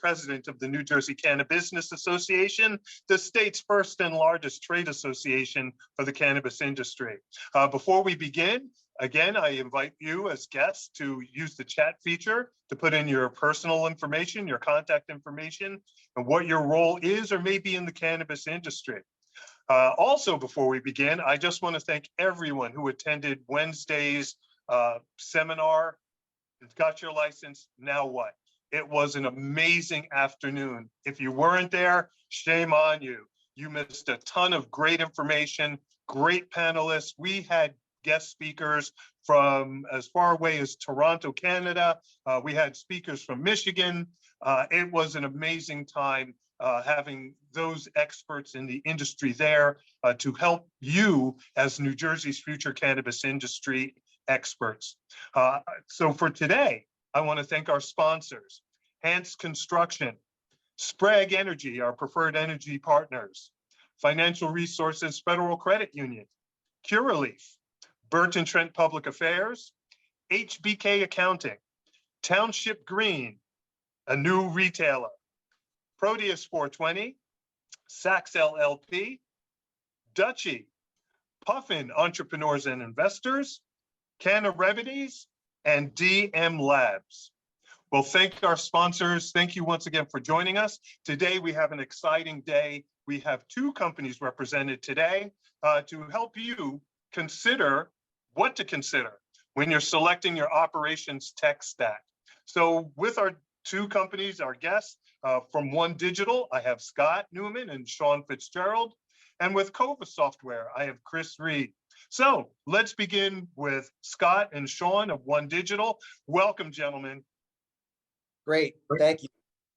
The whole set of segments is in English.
president of the New Jersey Cannabis Business Association, the state's first and largest trade association for the cannabis industry. Before we begin, again, I invite you as guests to use the chat feature to put in your personal information, your contact information, and what your role is or may be in the cannabis industry. Also, before we begin, I just want to thank everyone who attended Wednesday's seminar. Got your license, now what? It was an amazing afternoon. If you weren't there, shame on you. You missed a ton of great information, great panelists. We had guest speakers from as far away as Toronto, Canada. We had speakers from Michigan. It was an amazing time having those experts in the industry there to help you as New Jersey's future cannabis industry experts. So for today, I want to thank our sponsors, Hans Construction, Sprague Energy, our preferred energy partners, Financial Resources Federal Credit Union, Curaleaf, Burton Trent Public Affairs, HBK Accounting, Township Green, a new retailer, Proteus 420, Saks LLP, Dutchie, Puffin Entrepreneurs and Investors, Canna Remedies, and DM Labs. Well, thank our sponsors. Thank you once again for joining us. Today, we have an exciting day. We have two companies represented today to help you consider what to consider when you're selecting your operations tech stack. So with our two companies, our guests from One Digital, I have Scott Newman and Sean Fitzgerald. And with Cova Software, I have Chris Reed. So let's begin with Scott and Sean of One Digital. Welcome, gentlemen. Great, thank you.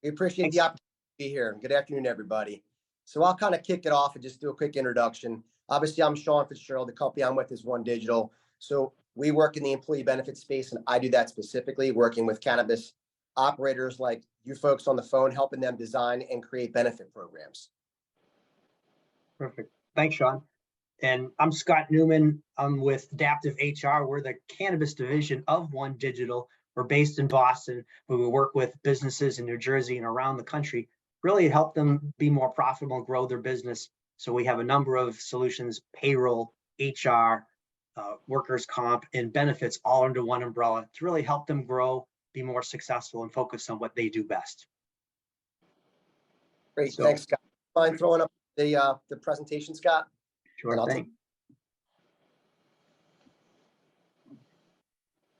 We appreciate the opportunity to be here. Good afternoon, everybody. So I'll kind of kick it off and just do a quick introduction. Obviously, I'm Sean Fitzgerald. The company I'm with is One Digital. So we work in the employee benefit space, and I do that specifically, working with cannabis operators like you folks on the phone, helping them design and create benefit programs. Perfect. Thanks, Sean. And I'm Scott Newman. I'm with Adaptive HR. We're the cannabis division of One Digital. We're based in Boston, but we work with businesses in New Jersey and around the country, really help them be more profitable and grow their business. So we have a number of solutions, payroll, HR, workers' comp, and benefits all under one umbrella to really help them grow, be more successful, and focus on what they do best. Great, thanks, Scott. Mind throwing up the presentation, Scott? Sure thing.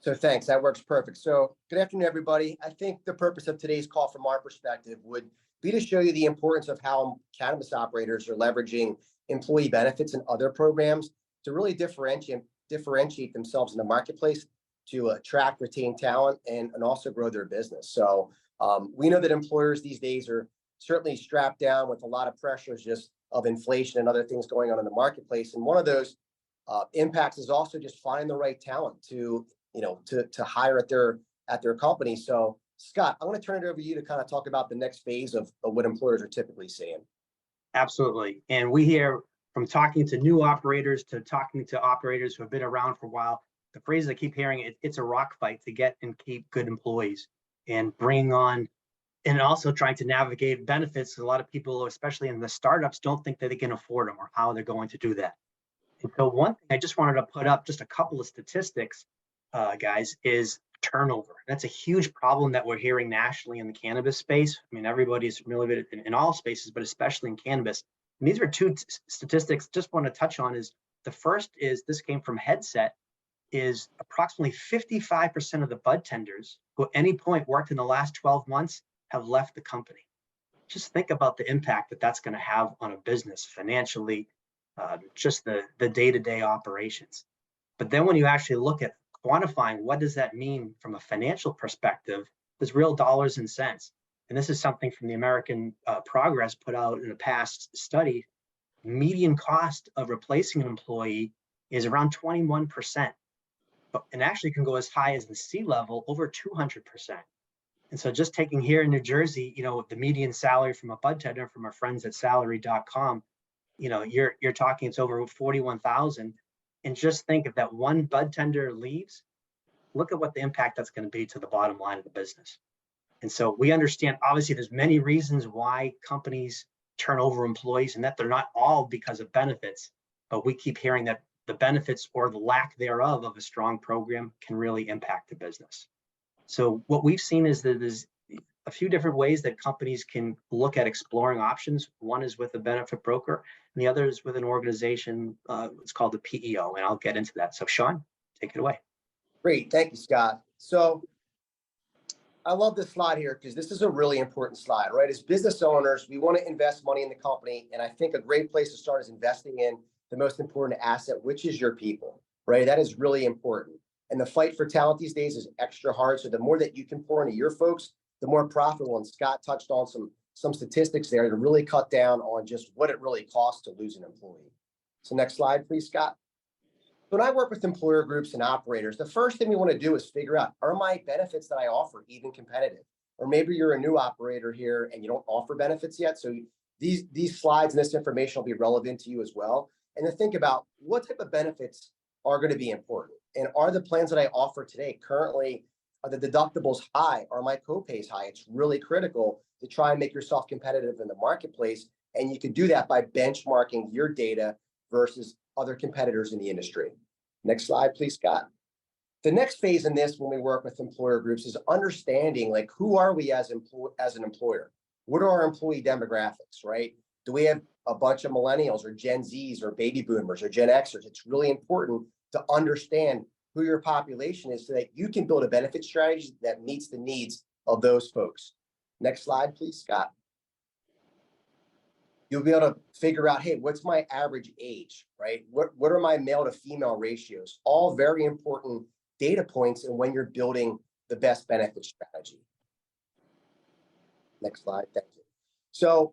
So thanks, that works perfect. So good afternoon, everybody. I think the purpose of today's call from our perspective would be to show you the importance of how cannabis operators are leveraging employee benefits and other programs to really differentiate themselves in the marketplace, to attract, retain talent, and also grow their business. So we know that employers these days are certainly strapped down with a lot of pressures just of inflation and other things going on in the marketplace. And one of those impacts is also just finding the right talent to hire at their company. So Scott, I'm going to turn it over to you to kind of talk about the next phase of what employers are typically seeing. Absolutely. And we hear from talking to new operators to talking to operators who have been around for a while, the phrase I keep hearing, it's a rock fight to get and keep good employees and bring on, and also trying to navigate benefits. A lot of people, especially in the startups, don't think that they can afford them or how they're going to do that. And so one thing I just wanted to put up, just a couple of statistics, guys, is turnover. That's a huge problem that we're hearing nationally in the cannabis space. I mean, everybody's familiar with it in all spaces, but especially in cannabis. And these are two statistics just want to touch on. Is the first is, this came from Headset, is approximately 55% of the bud tenders who at any point worked in the last 12 months have left the company. Just think about the impact that that's going to have on a business financially, just the day-to-day operations. But then when you actually look at quantifying what does that mean from a financial perspective, there's real dollars and cents. And this is something from the American Progress put out in a past study. Median cost of replacing an employee is around 21%, and actually can go as high as the C-level, over 200%. And so just taking here in New Jersey, the median salary from a bud tender from our friends at salary.com, you're talking it's over 41,000. And just think if that one bud tender leaves, look at what the impact that's going to be to the bottom line of the business. And so we understand, obviously, there's many reasons why companies turn over employees, and that they're not all because of benefits, but we keep hearing that the benefits or the lack thereof of a strong program can really impact the business. So what we've seen is that there's a few different ways that companies can look at exploring options. One is with a benefit broker, and the other is with an organization. It's called the PEO, and I'll get into that. So Sean, take it away. Great. Thank you, Scott. So I love this slide here because this is a really important slide, right? As business owners, we want to invest money in the company. And I think a great place to start is investing in the most important asset, which is your people, right? That is really important. And the fight for talent these days is extra hard. So the more that you can pour into your folks, the more profitable. And Scott touched on some statistics there to really cut down on just what it really costs to lose an employee. So next slide, please, Scott. When I work with employer groups and operators, the first thing we want to do is figure out, are my benefits that I offer even competitive? Or maybe you're a new operator here and you don't offer benefits yet. So these slides and this information will be relevant to you as well. And to think about what type of benefits are going to be important. And are the plans that I offer today currently, are the deductibles high? Are my copays high? It's really critical to try and make yourself competitive in the marketplace. And you can do that by benchmarking your data versus other competitors in the industry. Next slide, please, Scott. The next phase in this, when we work with employer groups, is understanding, like, who are we as an employer? What are our employee demographics, right? Do we have a bunch of millennials or Gen Zs or baby boomers or Gen Xers? It's really important to understand who your population is so that you can build a benefit strategy that meets the needs of those folks. Next slide, please, Scott. You'll be able to figure out, hey, what's my average age, right? What are my male to female ratios? All very important data points in when you're building the best benefit strategy. Next slide, thank you. So,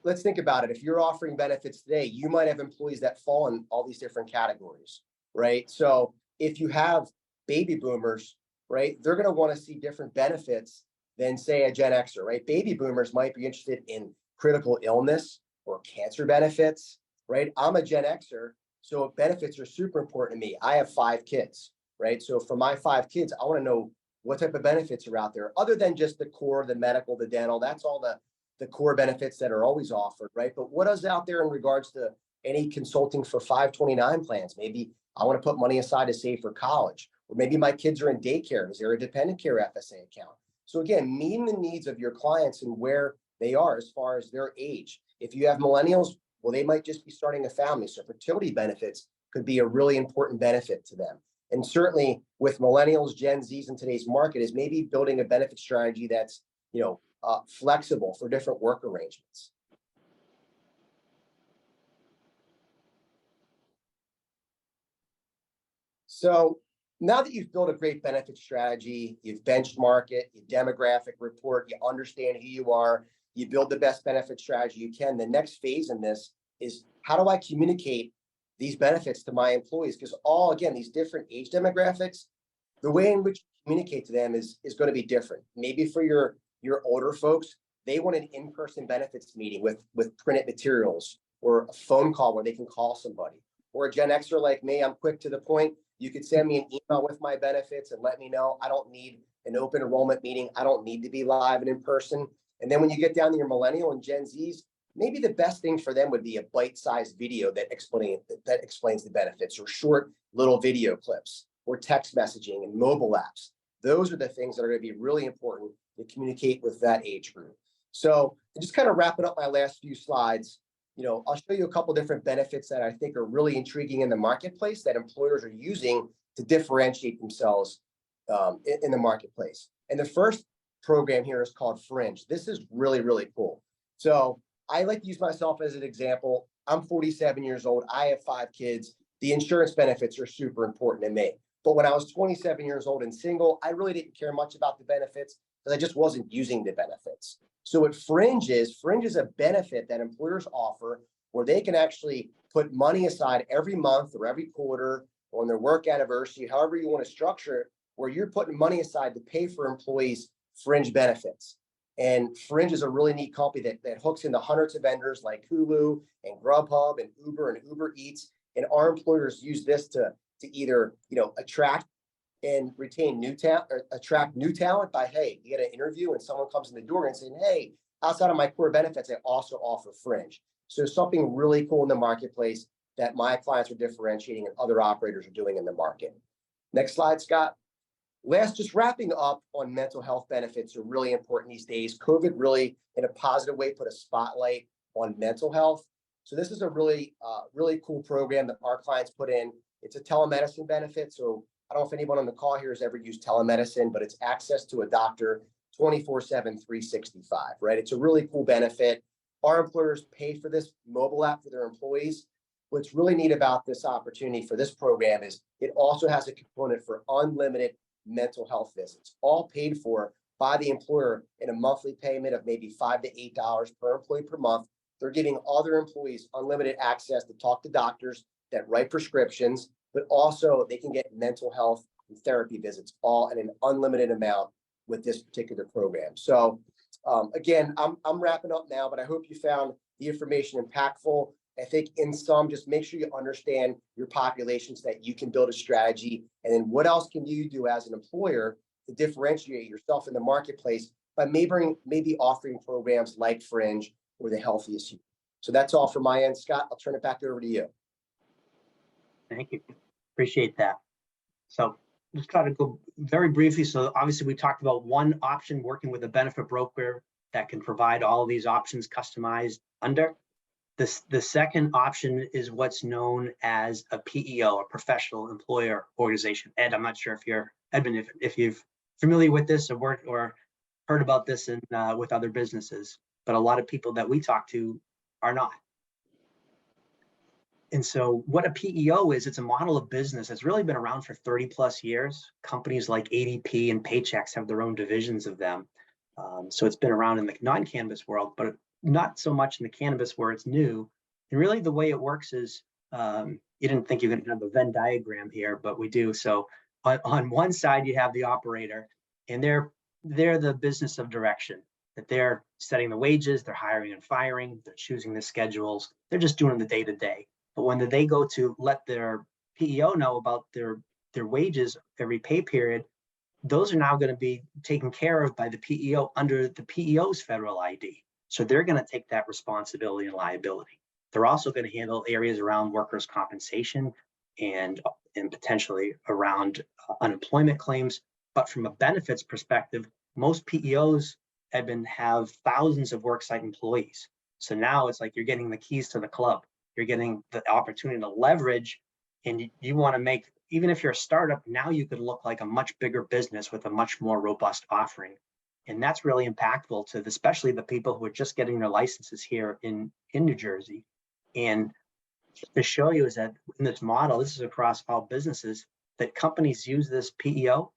let's think about it. If you're offering benefits today, you might have employees that fall in all these different categories, right? So if you have baby boomers, right, they're going to want to see different benefits than, say, a Gen Xer, right? Baby boomers might be interested in critical illness or cancer benefits, right? I'm a Gen Xer, so benefits are super important to me. I have 5 kids, right? So for my 5 kids, I want to know what type of benefits are out there other than just the core, the medical, the dental. That's all the core benefits that are always offered, right? But what is out there in regards to any consulting for 529 plans? Maybe I want to put money aside to save for college, or maybe my kids are in daycare. Is there a dependent care FSA account? So again, meeting the needs of your clients and where they are as far as their age. If you have millennials, well, they might just be starting a family. So fertility benefits could be a really important benefit to them. And certainly with millennials, Gen Zs in today's market is maybe building a benefit strategy that's, flexible for different work arrangements. So now that you've built a great benefit strategy, you've benchmarked it, you demographic report, you understand who you are, you build the best benefit strategy you can. The next phase in this is, how do I communicate these benefits to my employees? Because again, these different age demographics, the way in which you communicate to them is going to be different. Maybe for your older folks, they want an in-person benefits meeting with printed materials or a phone call where they can call somebody. Or a Gen Xer like me, I'm quick to the point. You could send me an email with my benefits and let me know. I don't need an open enrollment meeting. I don't need to be live and in person. And then when you get down to your millennial and Gen Zs, maybe the best thing for them would be a bite-sized video that explains the benefits, or short little video clips, or text messaging and mobile apps. Those are the things that are going to be really important to communicate with that age group. So just kind of wrapping up my last few slides, I'll show you a couple different benefits that I think are really intriguing in the marketplace that employers are using to differentiate themselves in the marketplace. And the first program here is called Fringe. This is really, really cool. So I like to use myself as an example. I'm 47 years old. I have 5 kids. The insurance benefits are super important to me. But when I was 27 years old and single, I really didn't care much about the benefits because I just wasn't using the benefits. So what Fringe is a benefit that employers offer where they can actually put money aside every month or every quarter or on their work anniversary, however you want to structure it, where you're putting money aside to pay for employees' fringe benefits. And Fringe is a really neat company that hooks into hundreds of vendors like Hulu and Grubhub and Uber Eats. And our employers use this to either, attract and retain new talent, or attract new talent by, hey, you get an interview and someone comes in the door and saying, hey, outside of my core benefits, I also offer fringe. So something really cool in the marketplace that my clients are differentiating and other operators are doing in the market. Next slide, Scott. Last, just wrapping up on mental health benefits are really important these days. COVID really, in a positive way, put a spotlight on mental health. So this is a really cool program that our clients put in. It's a telemedicine benefit. So I don't know if anyone on the call here has ever used telemedicine, but it's access to a doctor 24/7, 365, right? It's a really cool benefit. Our employers pay for this mobile app for their employees. What's really neat about this opportunity for this program is it also has a component for unlimited mental health visits, all paid for by the employer in a monthly payment of maybe $5 to $8 per employee per month. They're giving all their employees unlimited access to talk to doctors that write prescriptions, but also they can get mental health and therapy visits all at an unlimited amount with this particular program. So again, I'm wrapping up now, but I hope you found the information impactful. I think in sum, just make sure you understand your population so that you can build a strategy. And then what else can you do as an employer to differentiate yourself in the marketplace by maybe offering programs like Fringe or the Healthiest You. So that's all from my end. Scott, I'll turn it back over to you. Thank you. Appreciate that. So just try to go very briefly. So obviously we talked about one option, working with a benefit broker that can provide all of these options customized under. The second option is what's known as a PEO, a professional employer organization. Ed, I'm not sure if you're, Edmund, if you're familiar with this or worked or heard about this in, with other businesses, but a lot of people that we talk to are not. And so what a PEO is, it's a model of business that's really been around for 30 plus years. Companies like ADP and Paychex have their own divisions of them. So it's been around in the non-cannabis world, but not so much in the cannabis where it's new. And really the way it works is, you didn't think you were going to have a Venn diagram here, but we do. So on one side, you have the operator, and they're the business of direction, that they're setting the wages, they're hiring and firing, they're choosing the schedules, they're just doing the day-to-day. But when they go to let their PEO know about their wages every pay period, those are now going to be taken care of by the PEO under the PEO's federal ID. So they're going to take that responsibility and liability. They're also going to handle areas around workers' compensation and potentially around unemployment claims. But from a benefits perspective, most PEOs have thousands of worksite employees. So now it's like you're getting the keys to the club. You're getting the opportunity to leverage, and you want to make, even if you're a startup, now you could look like a much bigger business with a much more robust offering. And that's really impactful to especially the people who are just getting their licenses here in New Jersey. And to show you is that in this model, this is across all businesses, that companies use this PEO,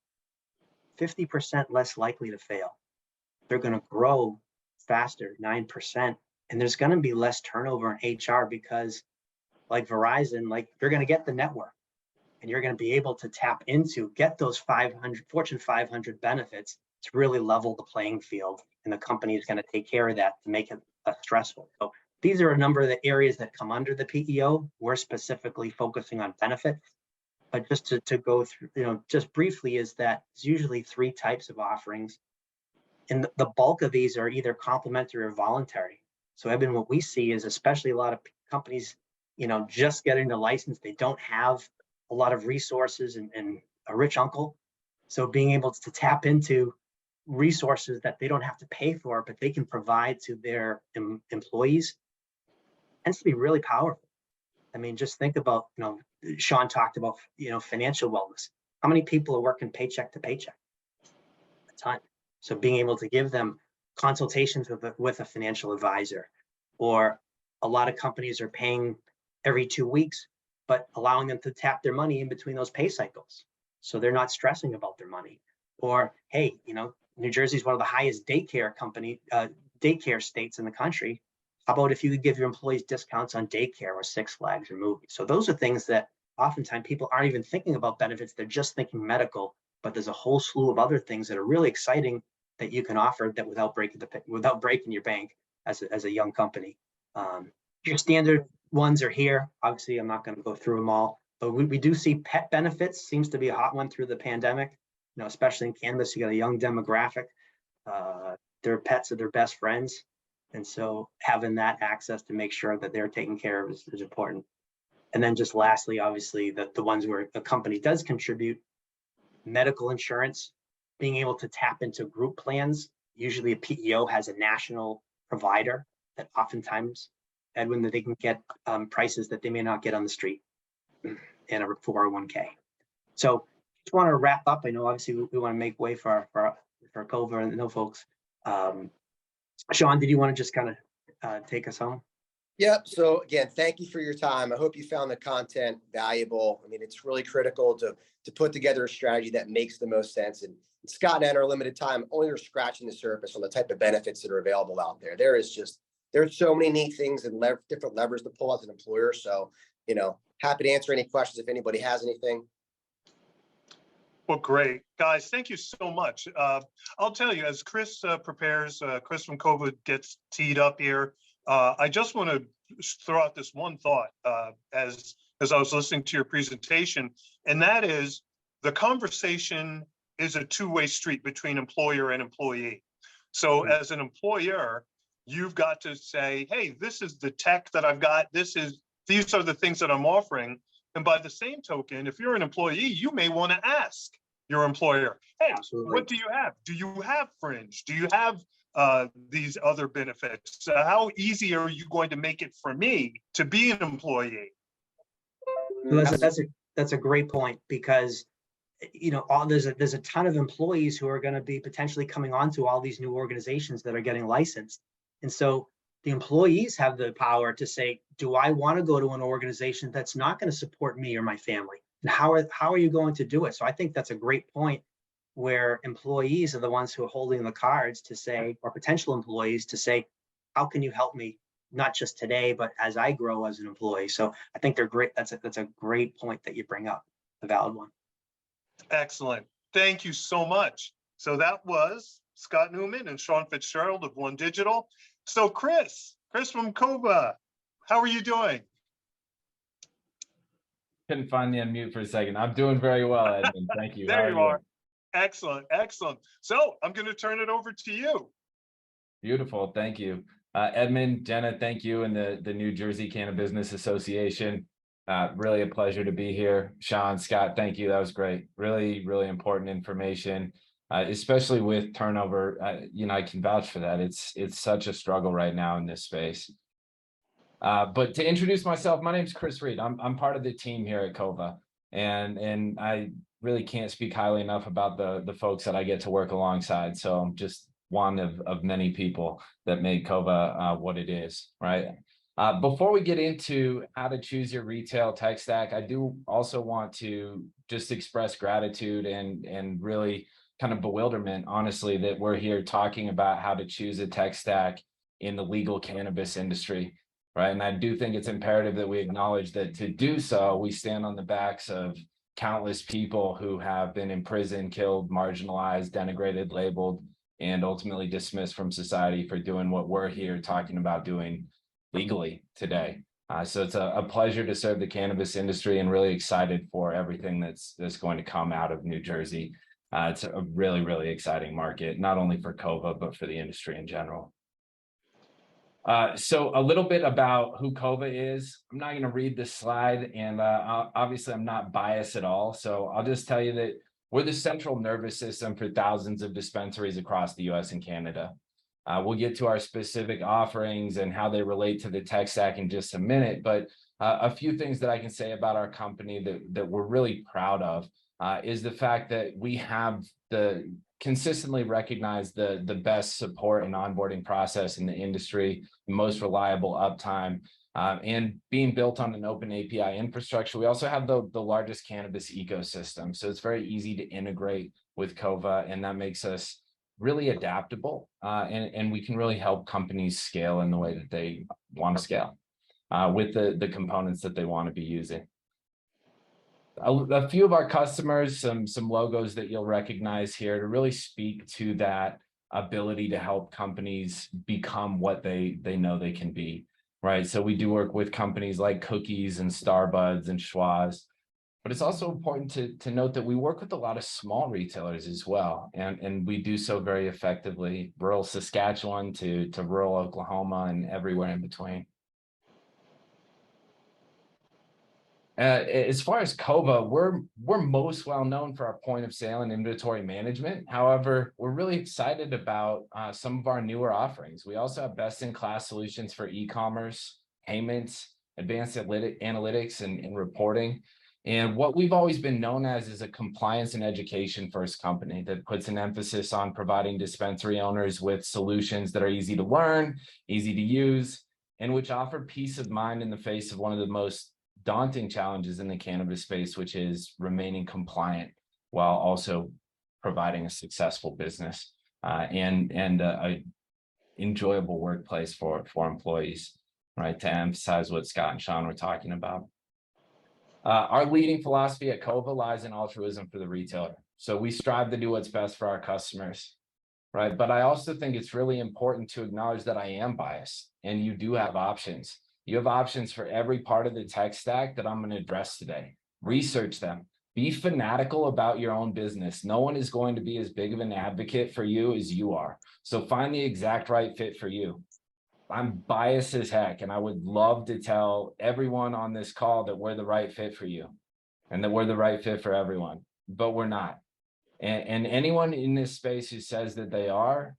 50% less likely to fail. They're going to grow faster, 9%. And there's going to be less turnover in HR because, like Verizon, like you're going to get the network and you're going to be able to tap into, get those Fortune 500 benefits to really level the playing field. And the company is going to take care of that to make it less stressful. So these are a number of the areas that come under the PEO. We're specifically focusing on benefits. But just to go through, just briefly, is that there's usually 3 types of offerings. And the bulk of these are either complementary or voluntary. So Eben, what we see is especially a lot of companies, just getting the license, they don't have a lot of resources and a rich uncle. So being able to tap into resources that they don't have to pay for, but they can provide to their employees tends to be really powerful. I mean, just think about, Sean talked about, financial wellness. How many people are working paycheck to paycheck? A ton. So being able to give them consultations with a financial advisor, or a lot of companies are paying every 2 weeks, but allowing them to tap their money in between those pay cycles. So they're not stressing about their money. Or, hey, New Jersey is one of the highest daycare states in the country. How about if you could give your employees discounts on daycare or Six Flags or movies? So those are things that oftentimes people aren't even thinking about benefits. They're just thinking medical, but there's a whole slew of other things that are really exciting that you can offer that without breaking your bank as a young company. Your standard ones are here. Obviously, I'm not going to go through them all. But we do see pet benefits seems to be a hot one through the pandemic, especially in cannabis. You got a young demographic. Their pets are their best friends. And so having that access to make sure that they're taken care of is important. And then just lastly, obviously, the ones where the company does contribute, medical insurance, being able to tap into group plans. Usually a PEO has a national provider that oftentimes, Edwin, that they can get prices that they may not get on the street in a 401k. So just want to wrap up. I know obviously we want to make way for Cova and no folks. Sean, did you want to just kind of take us home? Yep. So again, thank you for your time. I hope you found the content valuable. I mean, it's really critical to put together a strategy that makes the most sense. And Scott and I, in our limited time, only are scratching the surface on the type of benefits that are available out there. There's so many neat things and different levers to pull as an employer. So, happy to answer any questions if anybody has anything. Well, great. Guys, thank you so much. I'll tell you, as Chris prepares, Chris from COVID gets teed up here, I just want to throw out this one thought as I was listening to your presentation, and that is the conversation is a two-way street between employer and employee. So as an employer, you've got to say, hey, this is the tech that I've got. These are the things that I'm offering. And by the same token, if you're an employee, you may want to ask your employer, hey, Absolutely. What do you have? Do you have fringe? Do you have these other benefits? How easy are you going to make it for me to be an employee? That's a great point, because there's a ton of employees who are going to be potentially coming onto all these new organizations that are getting licensed. And so the employees have the power to say, do I want to go to an organization that's not going to support me or my family? And how are you going to do it? So I think that's a great point, where employees are the ones who are holding the cards to say, or potential employees to say, how can you help me, not just today, but as I grow as an employee? So I think they're great. That's a great point that you bring up, a valid one. Excellent. Thank you so much. So that was Scott Newman and Sean Fitzgerald of One Digital. So Chris from Cova, how are you doing? Couldn't find the unmute for a second. I'm doing very well, Edmund. Thank you. There you are. Excellent. So I'm going to turn it over to you. Beautiful. Thank you. Edmund, Jenna, thank you, and the New Jersey Cannabis Business Association. Really a pleasure to be here. Sean, Scott, thank you. That was great. Really, really important information, especially with turnover. I can vouch for that. It's such a struggle right now in this space. But to introduce myself, my name is Chris Reed. I'm part of the team here at Cova, and I really can't speak highly enough about the folks that I get to work alongside. So I'm just one of many people that made Cova what it is, right? Before we get into how to choose your retail tech stack, I do also want to just express gratitude and really kind of bewilderment, honestly, that we're here talking about how to choose a tech stack in the legal cannabis industry, right? And I do think it's imperative that we acknowledge that to do so, we stand on the backs of countless people who have been imprisoned, killed, marginalized, denigrated, labeled, and ultimately dismissed from society for doing what we're here talking about doing legally today. So it's a pleasure to serve the cannabis industry, and really excited for everything that's going to come out of New Jersey. It's a really, really exciting market, not only for Cova, but for the industry in general. So a little bit about who Cova is. I'm not going to read this slide, and obviously I'm not biased at all. So I'll just tell you that we're the central nervous system for thousands of dispensaries across the US and Canada. We'll get to our specific offerings and how they relate to the tech stack in just a minute, but a few things that I can say about our company that we're really proud of is the fact that we have consistently recognized the best support and onboarding process in the industry, the most reliable uptime, and being built on an open API infrastructure. We also have the largest cannabis ecosystem, so it's very easy to integrate with Cova, and that makes us really adaptable, and we can really help companies scale in the way that they want to scale with the components that they want to be using. A few of our customers, some logos that you'll recognize here to really speak to that ability to help companies become what they know they can be, right? So we do work with companies like Cookies and Starbuds and Schwaz. But it's also important to note that we work with a lot of small retailers as well. And we do so very effectively, rural Saskatchewan to rural Oklahoma and everywhere in between. As far as Cova, we're most well known for our point of sale and inventory management. However, we're really excited about some of our newer offerings. We also have best-in-class solutions for e-commerce, payments, advanced analytics, and reporting. And what we've always been known as is a compliance and education first company that puts an emphasis on providing dispensary owners with solutions that are easy to learn, easy to use, and which offer peace of mind in the face of one of the most daunting challenges in the cannabis space, which is remaining compliant while also providing a successful business and a enjoyable workplace for employees, right? To emphasize what Scott and Sean were talking about. Our leading philosophy at Cova lies in altruism for the retailer. So we strive to do what's best for our customers, right? But I also think it's really important to acknowledge that I am biased and you do have options. You have options for every part of the tech stack that I'm going to address today. Research them. Be fanatical about your own business. No one is going to be as big of an advocate for you as you are. So find the exact right fit for you. I'm biased as heck, and I would love to tell everyone on this call that we're the right fit for you and that we're the right fit for everyone, but we're not. And anyone in this space who says that they are,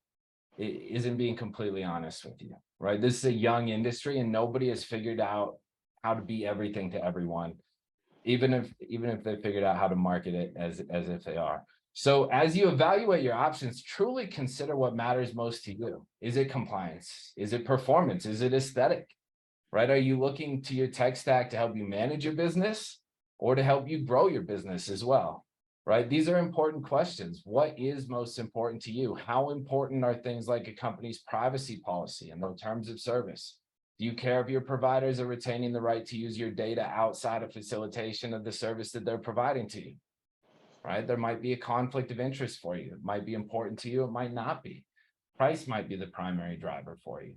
isn't being completely honest with you, right? This is a young industry and nobody has figured out how to be everything to everyone, even if they figured out how to market it as if they are. So as you evaluate your options, truly consider what matters most to you. Is it compliance? Is it performance? Is it aesthetic, right? Are you looking to your tech stack to help you manage your business or to help you grow your business as well? Right? These are important questions. What is most important to you? How important are things like a company's privacy policy and the terms of service? Do you care if your providers are retaining the right to use your data outside of facilitation of the service that they're providing to you? Right? There might be a conflict of interest for you. It might be important to you. It might not be. Price might be the primary driver for you.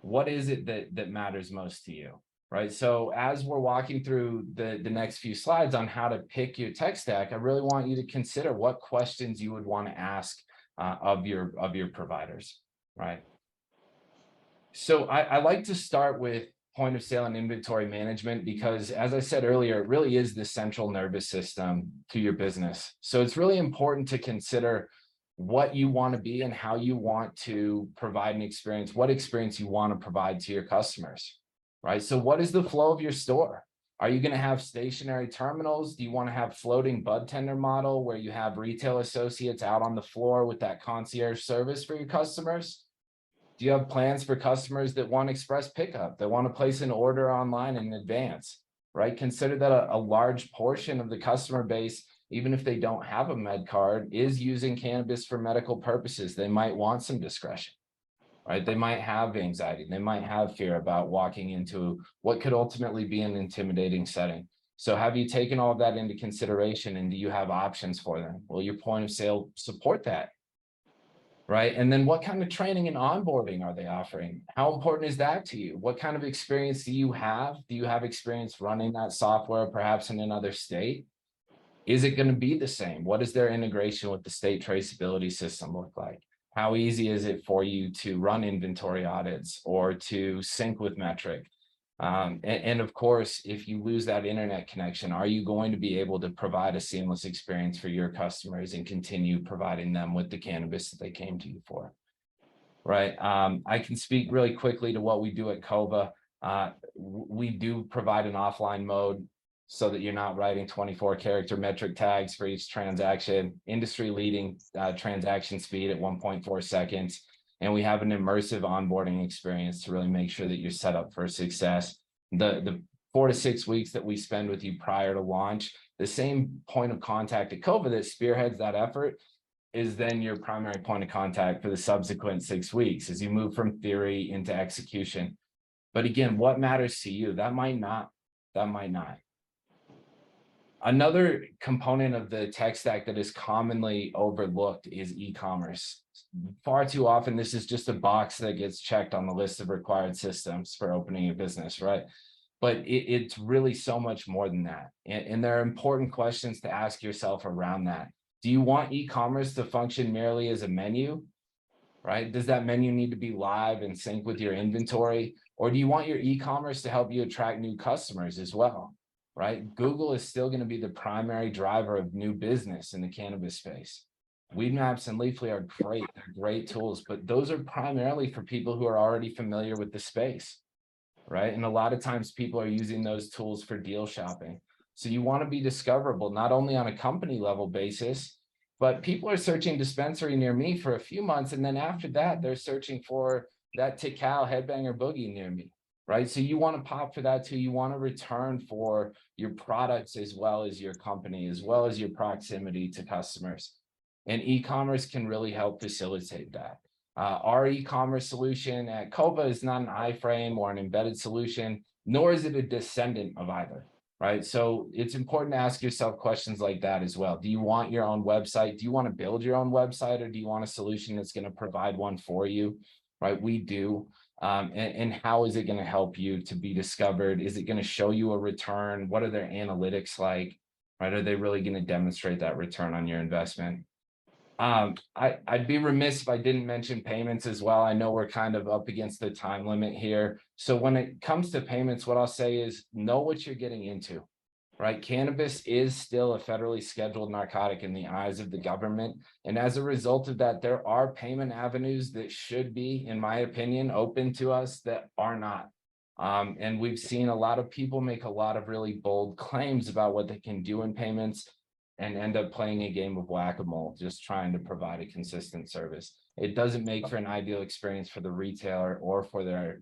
What is it that matters most to you? Right. So as we're walking through the next few slides on how to pick your tech stack, I really want you to consider what questions you would want to ask of your providers. Right. So I like to start with point of sale and inventory management because, as I said earlier, it really is the central nervous system to your business. So it's really important to consider what you want to be and how you want to provide an experience, what experience you want to provide to your customers. Right? So what is the flow of your store? Are you going to have stationary terminals? Do you want to have floating bud tender model where you have retail associates out on the floor with that concierge service for your customers? Do you have plans for customers that want express pickup, that want to place an order online in advance, right? Consider that a large portion of the customer base, even if they don't have a med card, is using cannabis for medical purposes. They might want some discretion. Right? They might have anxiety. They might have fear about walking into what could ultimately be an intimidating setting. So have you taken all of that into consideration and do you have options for them? Will your point of sale support that? Right? And then what kind of training and onboarding are they offering? How important is that to you? What kind of experience do you have? Do you have experience running that software perhaps in another state? Is it going to be the same? What does their integration with the state traceability system look like? How easy is it for you to run inventory audits or to sync with Metric? And of course, if you lose that internet connection, are you going to be able to provide a seamless experience for your customers and continue providing them with the cannabis that they came to you for? Right. I can speak really quickly to what we do at Cova. We do provide an offline mode so that you're not writing 24-character metric tags for each transaction, industry-leading transaction speed at 1.4 seconds. And we have an immersive onboarding experience to really make sure that you're set up for success. The 4 to 6 weeks that we spend with you prior to launch, the same point of contact at Cova that spearheads that effort is then your primary point of contact for the subsequent 6 weeks as you move from theory into execution. But again, what matters to you? That might not. Another component of the tech stack that is commonly overlooked is e-commerce. Far too often, this is just a box that gets checked on the list of required systems for opening a business, right? but it's really so much more than that. And there are important questions to ask yourself around that. Do you want e-commerce to function merely as a menu, right? Does that menu need to be live and sync with your inventory? Or do you want your e-commerce to help you attract new customers as well, right? Google is still going to be the primary driver of new business in the cannabis space. Weed Maps and Leafly are great, they're great tools, but those are primarily for people who are already familiar with the space, right? And a lot of times people are using those tools for deal shopping. So you want to be discoverable, not only on a company level basis, but people are searching dispensary near me for a few months. And then after that, they're searching for that Tikal Headbanger Boogie near me, right? So you want to pop for that too. You want to return for your products as well as your company, as well as your proximity to customers. And e-commerce can really help facilitate that. Our e-commerce solution at Cova is not an iframe or an embedded solution, nor is it a descendant of either, right? So it's important to ask yourself questions like that as well. Do you want your own website? Do you want to build your own website, or do you want a solution that's going to provide one for you, right? We do. And how is it going to help you to be discovered? Is it going to show you a return? What are their analytics like, right? Are they really going to demonstrate that return on your investment? I'd be remiss if I didn't mention payments as well. I know we're kind of up against the time limit here. So when it comes to payments, what I'll say is know what you're getting into, right? Cannabis is still a federally scheduled narcotic in the eyes of the government. And as a result of that, there are payment avenues that should be, in my opinion, open to us that are not. And we've seen a lot of people make a lot of really bold claims about what they can do in payments and end up playing a game of whack-a-mole, just trying to provide a consistent service. It doesn't make for an ideal experience for the retailer or for their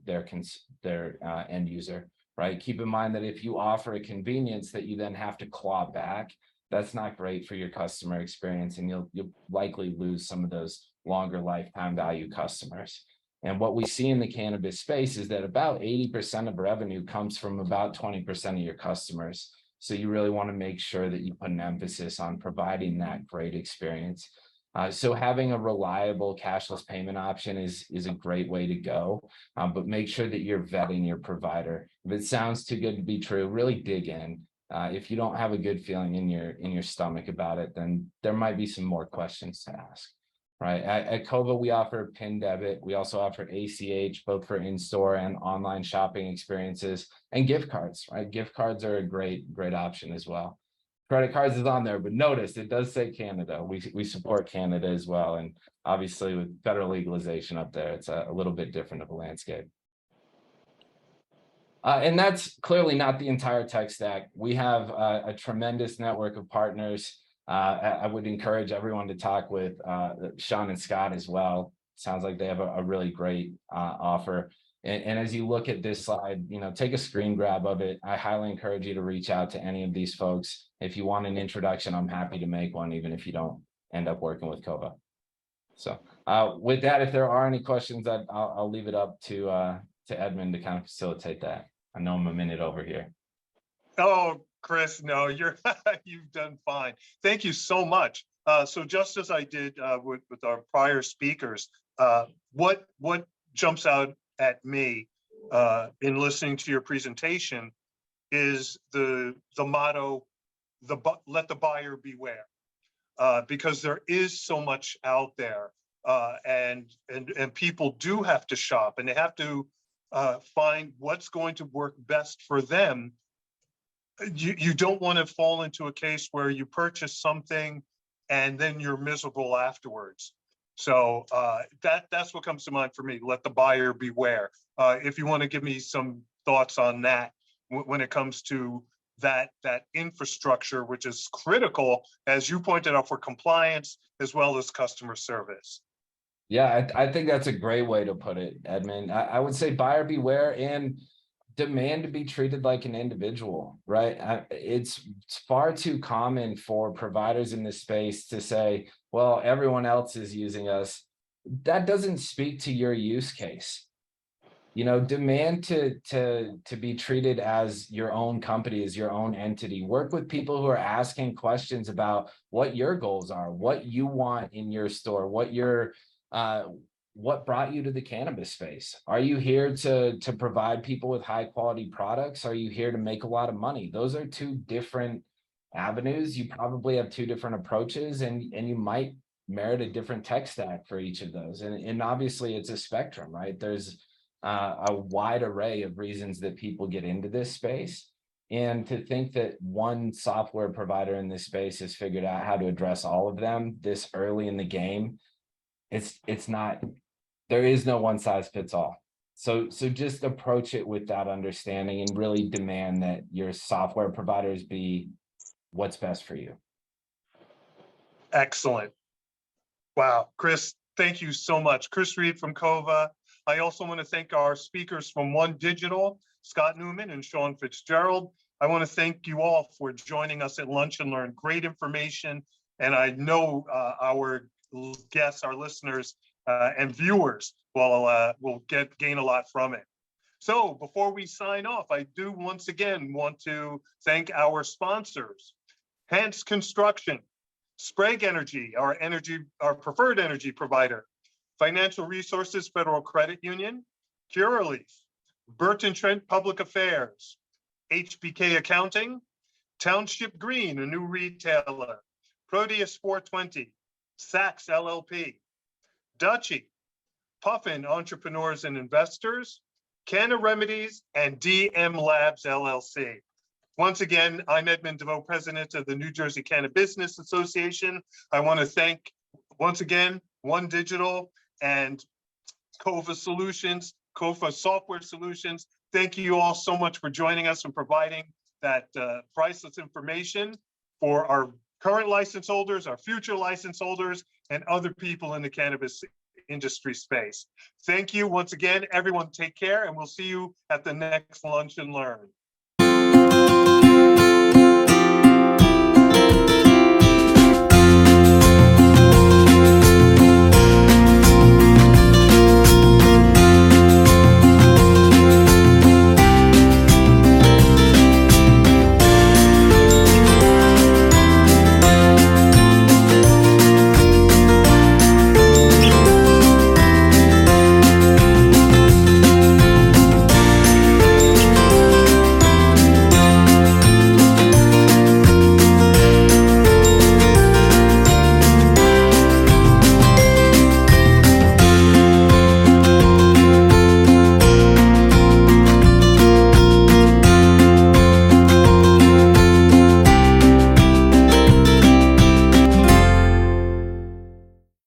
end user, right? Keep in mind that if you offer a convenience that you then have to claw back, that's not great for your customer experience, and you'll likely lose some of those longer lifetime value customers. And what we see in the cannabis space is that about 80% of revenue comes from about 20% of your customers. So you really want to make sure that you put an emphasis on providing that great experience. So having a reliable cashless payment option is a great way to go, but make sure that you're vetting your provider. If it sounds too good to be true, really dig in. If you don't have a good feeling in your stomach about it, then there might be some more questions to ask. Right. At Cova, we offer PIN debit. We also offer ACH, both for in-store and online shopping experiences, and gift cards. Right. Gift cards are a great option as well. Credit cards is on there, but notice it does say Canada. We support Canada as well. And obviously with federal legalization up there, it's a little bit different of a landscape. And that's clearly not the entire tech stack. We have a tremendous network of partners. I would encourage everyone to talk with Sean and Scott as well. Sounds like they have a really great offer. And as you look at this slide, take a screen grab of it. I highly encourage you to reach out to any of these folks. If you want an introduction, I'm happy to make one, even if you don't end up working with Cova. So with that, if there are any questions, I'll leave it up to Edmund to kind of facilitate that. I know I'm a minute over here. Oh, Chris, no, you've done fine. Thank you so much. So just as I did with our prior speakers, what jumps out at me in listening to your presentation is the motto, let the buyer beware, because there is so much out there, and people do have to shop, and they have to find what's going to work best for them. You don't want to fall into a case where you purchase something and then you're miserable afterwards. So that's what comes to mind for me. Let the buyer beware. If you want to give me some thoughts on that when it comes to that infrastructure, which is critical, as you pointed out, for compliance as well as customer service. Yeah, I think that's a great way to put it, Edmund. I would say buyer beware and demand to be treated like an individual, right? It's far too common for providers in this space to say, well, everyone else is using us. That doesn't speak to your use case. Demand to be treated as your own company, as your own entity. Work with people who are asking questions about what your goals are, what you want in your store, what your what brought you to the cannabis space? Are you here to provide people with high quality products? Are you here to make a lot of money? Those are two different avenues. You probably have two different approaches, and you might merit a different tech stack for each of those. And obviously it's a spectrum, right? There's a wide array of reasons that people get into this space. And to think that one software provider in this space has figured out how to address all of them this early in the game, it's not, there is no one size fits all. So just approach it with that understanding and really demand that your software providers be what's best for you. Excellent. Wow, Chris, thank you so much. Chris Reed from Cova. I also want to thank our speakers from One Digital, Scott Newman and Sean Fitzgerald. I want to thank you all for joining us at Lunch and Learn. Great information. And I know our guests, our listeners and viewers will gain a lot from it. So before we sign off, I do once again want to thank our sponsors, Hance Construction, Sprague Energy, our preferred energy provider, Financial Resources Federal Credit Union, Curaleaf, Burton Trent Public Affairs, HBK Accounting, Township Green, a new retailer, Proteus 420, Saks LLP, Dutchie, Puffin Entrepreneurs and Investors, Canna Remedies, and DM Labs LLC. Once again, I'm Edmund DeVoe, president of the New Jersey Cannabis Business Association. I want to thank, once again, One Digital and Cova Solutions, Cova Software Solutions. Thank you all so much for joining us and providing that priceless information for our current license holders, our future license holders, and other people in the cannabis industry space. Thank you once again, everyone. Take care, and we'll see you at the next Lunch and Learn.